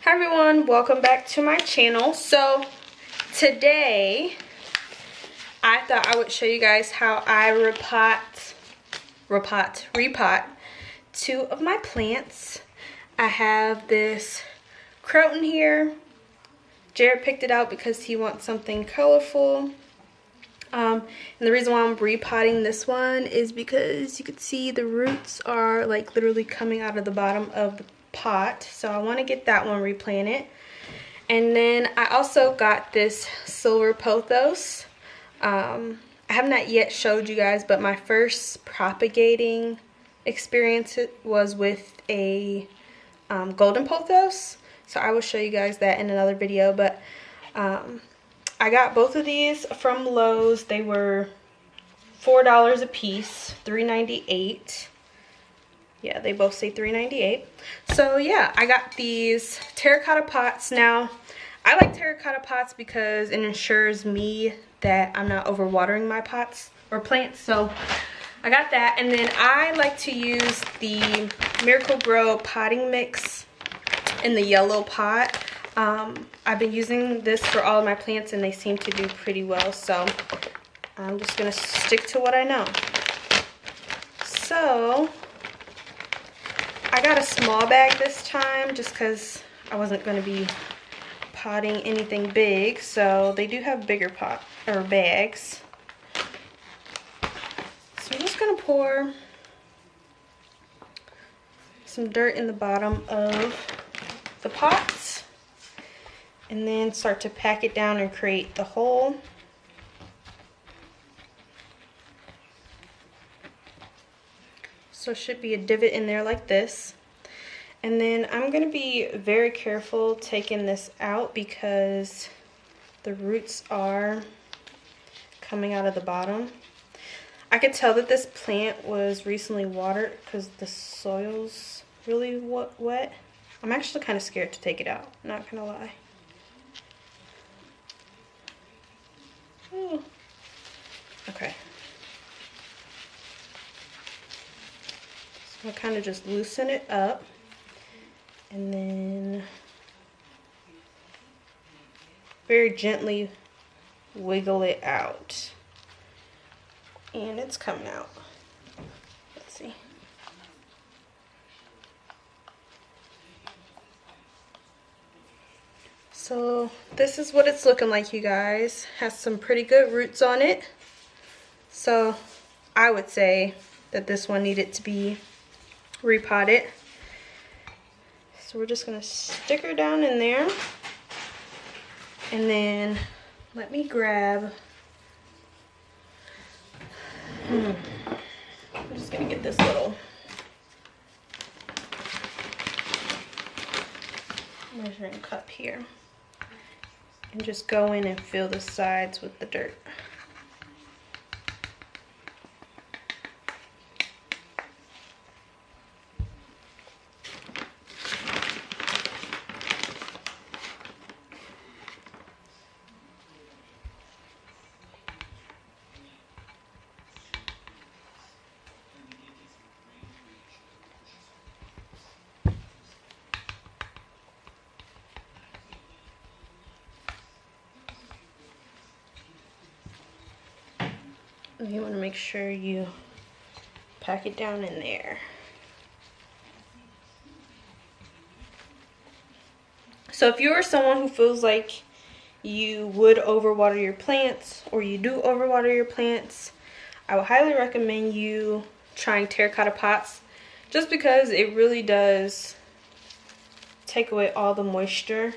Hi everyone, welcome back to my channel. So today I thought I would show you guys how I repot two of my plants. I have this croton here. Jared picked it out because he wants something colorful. And the reason why I'm repotting this one is because you can see the roots are like literally coming out of the bottom of the pot. So I want to get that one replanted. And then I also got this silver pothos. I have not yet showed you guys, but my first propagating experience was with a golden pothos. So I will show you guys that in another video. But I got both of these from Lowe's. They were $4 a piece, $3.98. Yeah, they both say $3.98. So yeah, I got these terracotta pots. Now, I like terracotta pots because it ensures me that I'm not overwatering my pots or plants. So I got that. And then I like to use the Miracle Grow potting mix in the yellow pot. I've been using this for all of my plants and they seem to do pretty well. So I'm just going to stick to what I know. So I got a small bag this time just because I wasn't going to be potting anything big. So they do have bigger bags. So I'm just going to pour some dirt in the bottom of the pots and then start to pack it down and create the hole. So it should be a divot in there like this. And then I'm going to be very careful taking this out because the roots are coming out of the bottom. I could tell that this plant was recently watered because the soil's really wet. I'm actually kind of scared to take it out, not gonna lie. Ooh. Okay. So I'll kind of just loosen it up and then very gently wiggle it out. And it's coming out. Let's see. So this is what it's looking like, you guys. Has some pretty good roots on it. So I would say that this one needed to be repotted. So we're just gonna stick her down in there. And then let me grab, I'm just gonna get this little measuring cup here and just go in and fill the sides with the dirt. You want to make sure you pack it down in there. So if you are someone who feels like you would overwater your plants or you do overwater your plants, I would highly recommend you trying terracotta pots just because it really does take away all the moisture,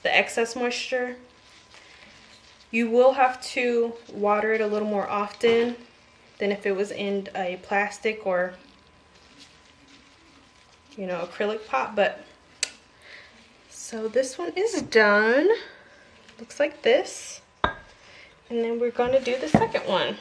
the excess moisture. You will have to water it a little more often than if it was in a plastic or, you know, acrylic pot. But so this one is done. Looks like this. And then we're going to do the second one.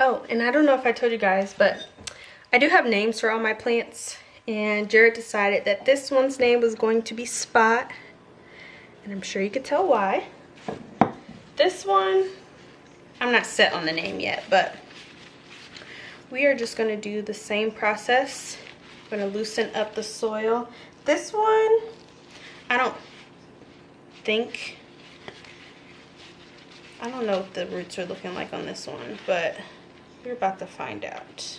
Oh, and I don't know if I told you guys, but I do have names for all my plants, and Jared decided that this one's name was going to be Spot, and I'm sure you could tell why. This one, I'm not set on the name yet, but we are just going to do the same process. I'm going to loosen up the soil. This one, I don't know what the roots are looking like on this one, but we're about to find out.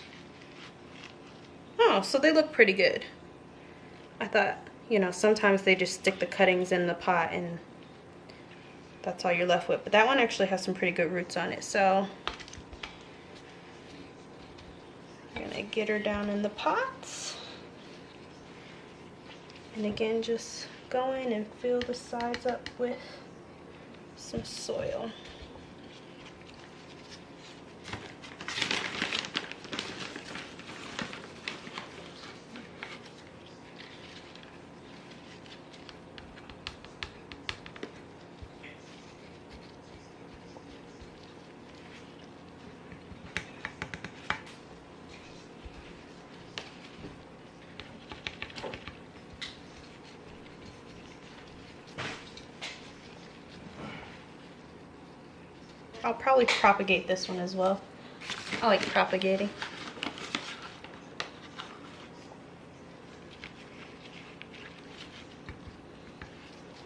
Oh, so they look pretty good. I thought, you know, sometimes they just stick the cuttings in the pot and that's all you're left with. But that one actually has some pretty good roots on it. So I'm gonna get her down in the pots. And again, just go in and fill the sides up with some soil. I'll probably propagate this one as well. I like propagating.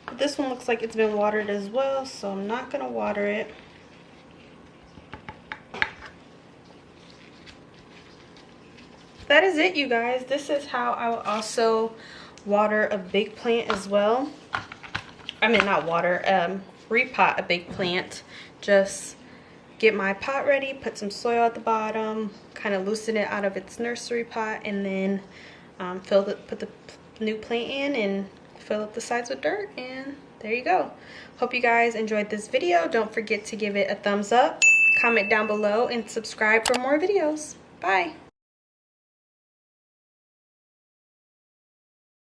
But this one looks like it's been watered as well, so I'm not gonna water it. That is it, you guys. This is how I will also water a big plant as well. I mean, not water, repot a big plant. Just get my pot ready, put some soil at the bottom, kind of loosen it out of its nursery pot, and then put the new plant in and fill up the sides with dirt, and there you go. Hope you guys enjoyed this video. Don't forget to give it a thumbs up, comment down below, and subscribe for more videos. Bye.